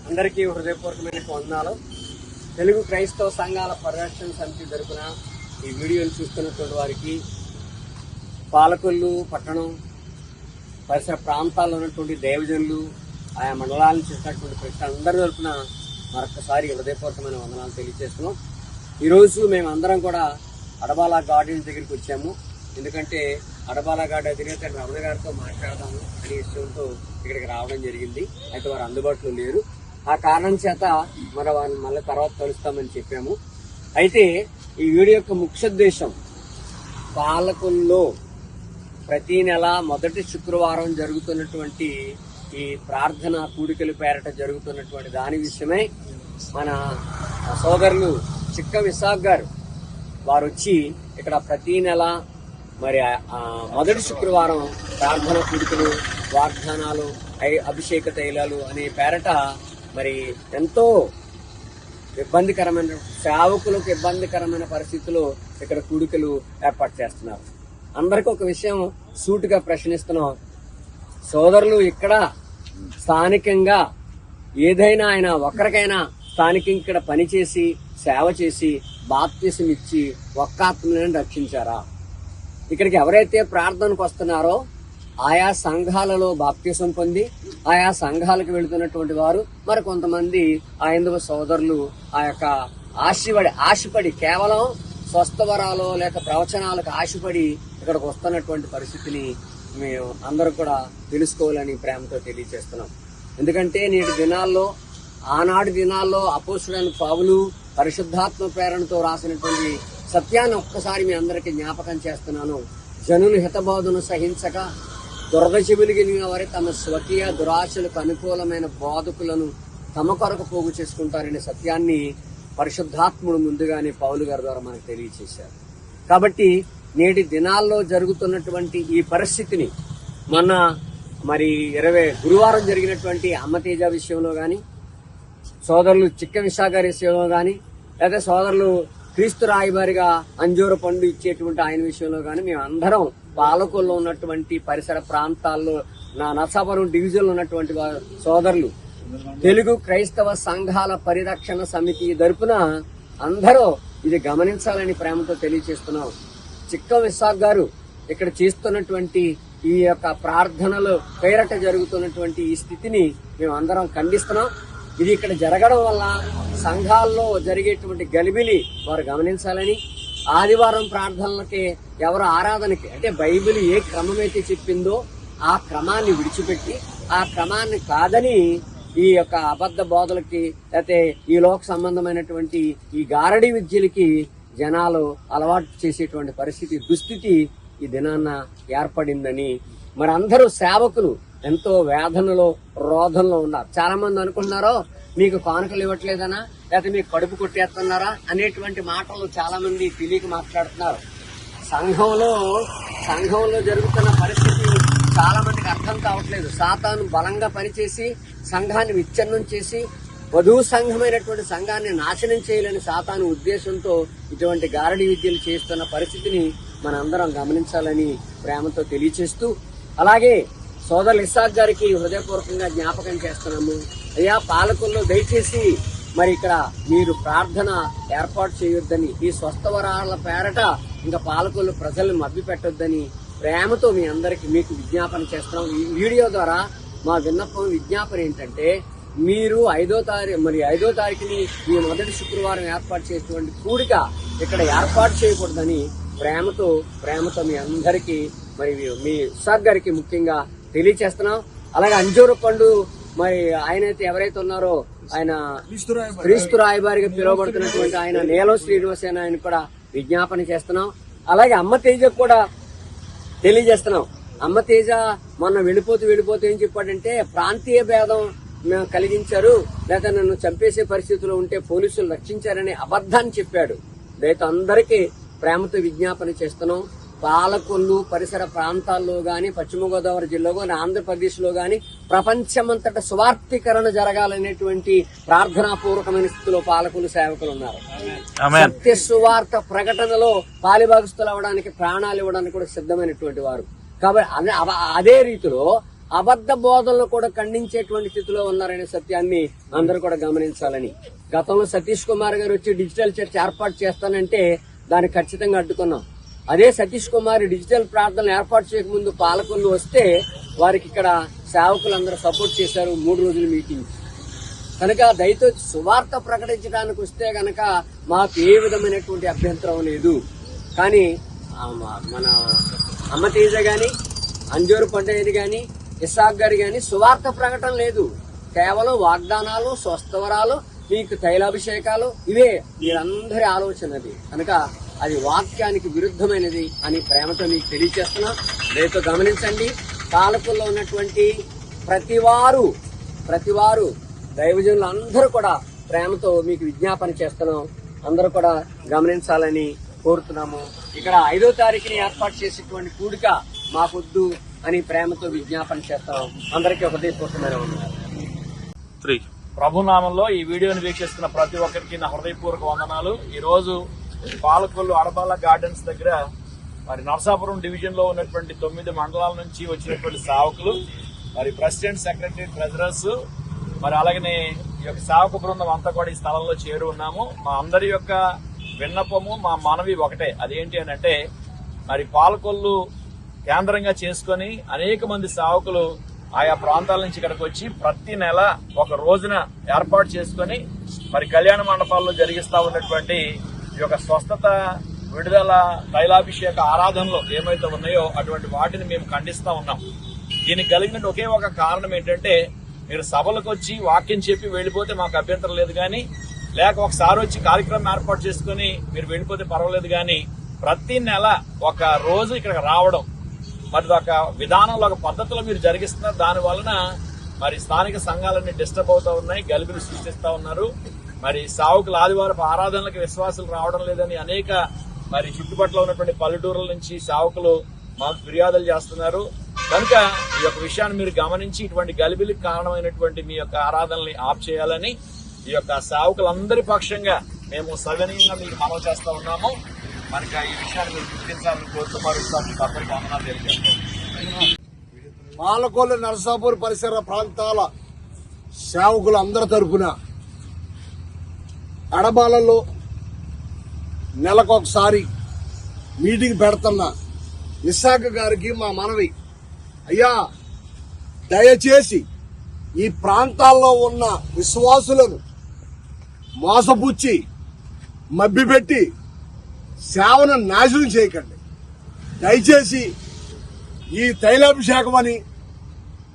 అందరికీ హృదయపూర్వకమైన వందనాలు. తెలుగు క్రైస్తవ సంఘాల పరిరక్షణ సమితి తరపున ఈ వీడియోలు చూస్తున్నటువంటి వారికి, పాలకొల్లు పట్టణం పరిసర ప్రాంతాల్లో ఉన్నటువంటి దైవజనులు, ఆయా మండలాల నుంచి వచ్చినటువంటి ప్రజలందరి తరపున మరొకసారి హృదయపూర్వకమైన వందనాలు తెలియజేస్తున్నాం. ఈరోజు మేమందరం కూడా అడబాల గార్డెన్ దగ్గరికి వచ్చాము. ఎందుకంటే అడబాల గార్డెన్ అధినేత రమణ గారితో మాట్లాడదాము అనే విషయంతో ఇక్కడికి రావడం జరిగింది. అయితే వారు అందుబాటులో లేరు. ఆ కారణం చేత మరి వారిని మళ్ళీ తర్వాత కలుస్తామని చెప్పాము. అయితే ఈ వీడియో యొక్క ముఖ్యోద్దేశం, పాలకొల్లో ప్రతి నెల మొదటి శుక్రవారం జరుగుతున్నటువంటి ఈ ప్రార్థన కూడికల పేరట జరుగుతున్నటువంటి దాని విషయమై మన సోదరులు చిక్క విశాఖ్ గారు వారు వచ్చి ఇక్కడ ప్రతి నెల మరి మొదటి శుక్రవారం ప్రార్థన కూడికలు, వాగ్దానాలు, అభిషేక తైలాలు అనే పేరట మరి ఎంతో ఇబ్బందికరమైన సేవకులకు ఇబ్బందికరమైన పరిస్థితుల్లో ఇక్కడ కూడికలు ఏర్పాటు చేస్తున్నారు. అందరికీ ఒక విషయం సూటిగా ప్రశ్నిస్తున్నాం. సోదరులు ఇక్కడ స్థానికంగా ఏదైనా ఆయన ఒక్కరికైనా స్థానికంగా ఇక్కడ పనిచేసి సేవ చేసి బాప్తిసం ఇచ్చి ఒక్క ఆత్మలను రక్షించారా? ఇక్కడికి ఎవరైతే ప్రార్థనకు వస్తున్నారో ఆయా సంఘాలలో బాప్తిసం పొంది ఆయా సంఘాలకు వెళుతున్నటువంటి వారు, మరి కొంతమంది హైందవ సోదరులు ఆ యొక్క ఆశపడి కేవలం స్వస్థవరాలు లేక ప్రవచనాలకు ఆశపడి ఇక్కడికి వస్తున్నటువంటి పరిస్థితిని మేము అందరూ కూడా తెలుసుకోవాలని ప్రేమతో తెలియజేస్తున్నాం. ఎందుకంటే నేటి దినాల్లో, ఆనాటి దినాల్లో అపోస్తులైన పౌలు పరిశుద్ధాత్మ ప్రేరణతో రాసినటువంటి సత్యాన్ని ఒక్కసారి మీ అందరికీ జ్ఞాపకం చేస్తున్నాను. జనులు హితబోధను సహించక దురదశిబులిగిన వారి తమ స్వకీయ దురాశలకు అనుకూలమైన బోధకులను తమ కొరకు పోగు చేసుకుంటారనే సత్యాన్ని పరిశుద్ధాత్ముడు ముందుగానే పౌలు గారి ద్వారా మనకు తెలియచేశారు. కాబట్టి నేటి దినాల్లో జరుగుతున్నటువంటి ఈ పరిస్థితిని మొన్న మరి గురువారం జరిగినటువంటి అమ్మతేజ విషయంలో గాని, సోదరులు చిక్క విశాఖ గారి విషయంలో గాని, లేదా సోదరులు క్రీస్తు రాయబారిగా అంజూర పండు ఇచ్చేటువంటి ఆయన విషయంలో గాని, మేము అందరం పాలకొల్లో ఉన్నటువంటి పరిసర ప్రాంతాల్లో నరసాపురం డివిజన్ లో ఉన్నటువంటి సోదరులు తెలుగు క్రైస్తవ సంఘాల పరిరక్షణ సమితి తరపున అందరూ ఇది గమనించాలని ప్రేమతో తెలియజేస్తున్నాం. చిక్క విశాఖ గారు ఇక్కడ చేస్తున్నటువంటి ఈ యొక్క ప్రార్థనలు పేరట జరుగుతున్నటువంటి ఈ స్థితిని మేము అందరం ఖండిస్తున్నాం. ఇది ఇక్కడ జరగడం వల్ల సంఘాల్లో జరిగేటువంటి గలిబిలి వారు గమనించాలని, ఆదివారం ప్రార్థనలకి ఎవరు ఆరాధనకి అంటే బైబిల్ ఏ క్రమమైతే చెప్పిందో ఆ క్రమాన్ని విడిచిపెట్టి ఆ క్రమాన్ని కాదని ఈ యొక్క అబద్ధ బోధలకి లేకపోతే ఈ లోక సంబంధమైనటువంటి ఈ గారడీ విద్యలకి జనాలు అలవాటు చేసేటువంటి పరిస్థితి, దుస్థితి ఈ దినాన్న ఏర్పడిందని మరి అందరూ సేవకులు ఎంతో వేదనలో రోధనలో ఉన్నారు. చాలా మంది అనుకుంటున్నారో మీకు కానుకలు ఇవ్వట్లేదనా, లేకపోతే మీకు కడుపు కొట్టేస్తున్నారా అనేటువంటి మాటలు చాలా మంది తెలియక మాట్లాడుతున్నారు. సంఘంలో జరుగుతున్న పరిస్థితి చాలా మందికి అర్థం కావట్లేదు. సాతాను బలంగా పనిచేసి సంఘాన్ని విచ్ఛిన్నం చేసి వధువు సంఘమైనటువంటి సంఘాన్ని నాశనం చేయాలని సాతాను ఉద్దేశంతో ఇటువంటి గారడీ విద్యలు చేస్తున్న పరిస్థితిని మనందరం గమనించాలని ప్రేమతో తెలియచేస్తూ, అలాగే సోదరు ఇస్సాక్ గారికి హృదయపూర్వకంగా జ్ఞాపకం చేస్తున్నాము. అయ్యా, పాలకుల్లో దయచేసి మరి ఇక్కడ మీరు ప్రార్థన ఏర్పాటు చేయొద్దని, ఈ స్వస్థవరాల పేరట ఇంకా పాలకులు ప్రజల్ని మభ్య పెట్టొద్దని ప్రేమతో మీ అందరికి మీకు విజ్ఞాపన చేస్తున్నాం. ఈ వీడియో ద్వారా మా విజ్ఞాపన ఏంటంటే, మీరు 5వ తారీఖుని ఈ మొదటి శుక్రవారం ఏర్పాటు చేసేటువంటి కూడిక ఇక్కడ ఏర్పాటు చేయకూడదని ప్రేమతో మీ అందరికీ మరి మీ ఇస్సాక్ గారికి ముఖ్యంగా తెలియచేస్తున్నాం. అలాగే అంజూర పండు మరి ఆయనైతే ఎవరైతే ఉన్నారో ఆయన క్రీస్తు రాయబారిగా పిలువబడుతున్నటువంటి ఆయన నీలం శ్రీనివాస్ ఆయన కూడా విజ్ఞాపన చేస్తున్నాం. అలాగే అమ్మ తేజ కూడా తెలియజేస్తున్నాం. అమ్మ తేజ మొన్న వెళ్ళిపోతూ ఏం చెప్పాడంటే, ప్రాంతీయ భేదం కలిగించారు లేదా నన్ను చంపేసే పరిస్థితిలో ఉంటే పోలీసులు రక్షించారనే అబద్ధాన్ని చెప్పాడు. దయతో అందరికీ ప్రేమతో విజ్ఞాపన చేస్తున్నాం. పాలకొల్లు పరిసర ప్రాంతాల్లో గాని, పశ్చిమ గోదావరి జిల్లాలో గాని, ఆంధ్రప్రదేశ్ లో గాని ప్రపంచమంతటా సువార్తీకరణ జరగాలనేటువంటి ప్రార్థనాపూర్వకమైన స్థితిలో పాలకొల్లు సేవకులు ఉన్నారు. సత్య సువార్త ప్రకటనలో పాలిభాగస్తులు అవడానికి, ప్రాణాలు ఇవ్వడానికి కూడా సిద్ధమైనటువంటి వారు. కాబట్టి అదే రీతిలో అబద్ధ బోధనలు కూడా ఖండించేటువంటి స్థితిలో ఉన్నారనే సత్యాన్ని అందరూ కూడా గమనించాలని. గతంలో సతీష్ కుమార్ గారు వచ్చి డిజిటల్ చర్చ్ ఏర్పాటు చేస్తానంటే దాన్ని ఖచ్చితంగా అడ్డుకున్నాం. అదే సతీష్ కుమార్ డిజిటల్ ప్రార్థనలు ఏర్పాటు చేయకముందు పాలకులు వస్తే వారికి ఇక్కడ సేవకులందరూ సపోర్ట్ చేశారు 3 రోజుల మీటింగ్. కనుక దయతో సువార్త ప్రకటించడానికి వస్తే గనక మాకు ఏ విధమైనటువంటి అభ్యంతరం లేదు. కానీ మన అమ్మ తేజ గాని, అంజూరు పండుగది గాని, ఇసాక్ గారు గాని సువార్త ప్రకటన లేదు. కేవలం వాగ్దానాలు, స్వస్థవరాలు, మీకు తైలాభిషేకాలు, ఇవే మీరందరి ఆలోచనది. కనుక అది వాక్యానికి విరుద్ధమైనది అని ప్రేమతో మీకు తెలియజేస్తున్నా. దయతో గమనించండి. పాలకుల్లో ఉన్నటువంటి ప్రతివారు దైవజనులు అందరూ కూడా ప్రేమతో మీకు విజ్ఞాపన చేస్తున్నాం. అందరూ కూడా గమనించాలని కోరుతున్నాము. ఇక్కడ 5వ తారీఖుని ఏర్పాటు చేసేటువంటి కూడిక మాకొద్దు అని ప్రేమతో విజ్ఞాపన చేస్తాం. అందరికీ హృదయపూర్వకమైన వందనాలు. ప్రభునామంలో ఈ వీడియోని వీక్షిస్తున్న ప్రతి ఒక్కరికి నా హృదయపూర్వక వందనాలు. ఈ రోజు పాలకొల్లు అడబాల గార్డెన్స్ దగ్గర మరి నరసాపురం డివిజన్ లో ఉన్నటువంటి 9 మండలాల నుంచి వచ్చినటువంటి సేవకులు, మరి ప్రెసిడెంట్, సెక్రటరీ, ట్రెజరర్స్, మరి అలాగనే ఈ యొక్క సేవక బృందం అంతా కూడా ఈ స్థలంలో చేరి ఉన్నాము. మా అందరి యొక్క విన్నపము, మా మనవి ఒకటే. అదేంటి అని అంటే, మరి పాలకొల్లు కేంద్రంగా చేసుకుని అనేక మంది సేవకులు ఆయా ప్రాంతాల నుంచి ఇక్కడికి వచ్చి ప్రతి నెల ఒక రోజున ఏర్పాటు చేసుకుని మరి కళ్యాణ మండపాల్లో జరిగిస్తా ఉన్నటువంటి ఈ యొక్క స్వస్థత, విడుదల, తైలాభిషేక ఆరాధనలు ఏమైతే ఉన్నాయో అటువంటి వాటిని మేము ఖండిస్తా ఉన్నాం. దీనికి కలిగిన ఒకే ఒక కారణం ఏంటంటే, మీరు సభలకు వచ్చి వాక్యం చెప్పి వెళ్ళిపోతే మాకు అభ్యంతరం లేదు, కానీ లేక ఒకసారి వచ్చి కార్యక్రమం ఏర్పాటు చేసుకుని మీరు వెళ్ళిపోతే పర్వాలేదు, కానీ ప్రతి నెల ఒక రోజు ఇక్కడికి రావడం, మరి ఒక విధానంలో, ఒక పద్ధతిలో మీరు జరిగిస్తున్నారు. దాని వలన మరి స్థానిక సంఘాలన్నీ డిస్టర్బ్ అవుతా ఉన్నాయి, గలిబిలు సృష్టిస్తా ఉన్నారు. మరి సావుకులు ఆదివారపు ఆరాధనలకు విశ్వాసులు రావడం లేదని అనేక మరి చుట్టుపక్కల ఉన్నటువంటి పల్లెటూరుల నుంచి సావుకులు మాకు ఫిర్యాదులు చేస్తున్నారు. కనుక ఈ యొక్క విషయాన్ని మీరు గమనించి ఇటువంటి గలిబిలికి కారణమైనటువంటి మీ యొక్క ఆరాధనల్ని ఆఫ్ చేయాలని ఈ యొక్క సావుకులందరి పక్షంగా మేము సవినయంగా మీకు మనవి చేస్తా ఉన్నాము. మనకి ఈ విషయాన్ని మీరు గుర్తించాలని కోరుతూ మరొకసారి మీకు అందరికీ వందనాలు తెలియజేస్తాం. పాలకొల్లు, నరసాపూర్ పరిసర ప్రాంతాల సేవకులు అందరి తరఫున అడబాలలో నెలకొకసారి మీటింగ్ పెడుతున్న ఇసాక్ గారికి మా మనవి, అయ్యా దయచేసి ఈ ప్రాంతాల్లో ఉన్న విశ్వాసులను మోసపుచ్చి మభ్యపెట్టి సేవను నాశనం చేయకండి. దయచేసి ఈ తైలాభిషేకం అని,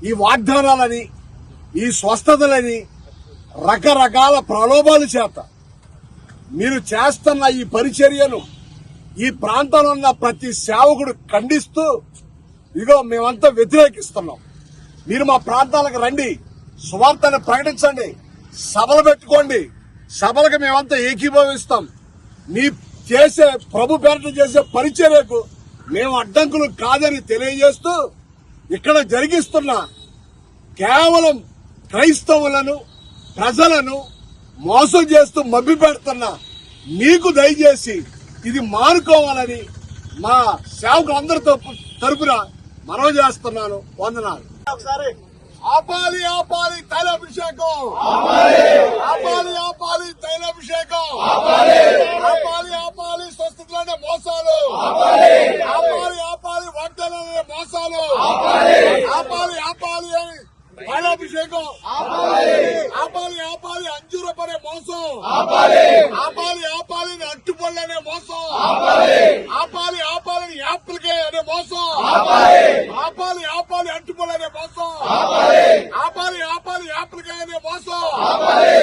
ఈ వాగ్దానాలని, ఈ స్వస్థతలని, రకరకాల ప్రలోభాల చేత మీరు చేస్తున్న ఈ పరిచర్యను ఈ ప్రాంతంలో ఉన్న ప్రతి సేవకుడు ఖండిస్తూ, ఇదిగో మేమంతా వ్యతిరేకిస్తున్నాం. మీరు మా ప్రాంతాలకు రండి, సువార్తను ప్రకటించండి, సభలు పెట్టుకోండి, సభలకు మేమంతా ఏకీభవిస్తాం. మీ చేసే ప్రభు పేరిట చేసే పరిచర్యకు మేము అడ్డంకులు కాదని తెలియజేస్తూ, ఇక్కడ జరిగిస్తున్న కేవలం క్రైస్తవులను, ప్రజలను మోసం చేస్తూ మభ్య పెడుతున్న మీకు దయచేసి ఇది మానుకోవాలని మా సేవకులందరితో తరపున మనవి చేస్తున్నాను. వందనాలు. ఒకసారి ఆపాలి ఆపాలి తైలాభిషేకం, ఆపాలి ఆపాలి తైలాభిషేకం, ఆపాలి ఆపాలి స్వస్థతలనే మోసాలు, ఆపాలి ఆపాలి వాగ్దానాలనే మోసాలు, ఆపాలి ఆపాలి తైలాభిషేకం, ఆపాలి ఆపాలి అంజూరపడే మోసం, ఆపాలి ఆపాలి అట్టుపళ్ళనే మోసం, ఆపాలి ఆపాలి యాప్లకే అనే మోసం, ఆపాలి ఆపాలి అట్టుపళ్ళనే మోసం, ఆపాలి ఆపాలి యాప్లకే అనే మోసం.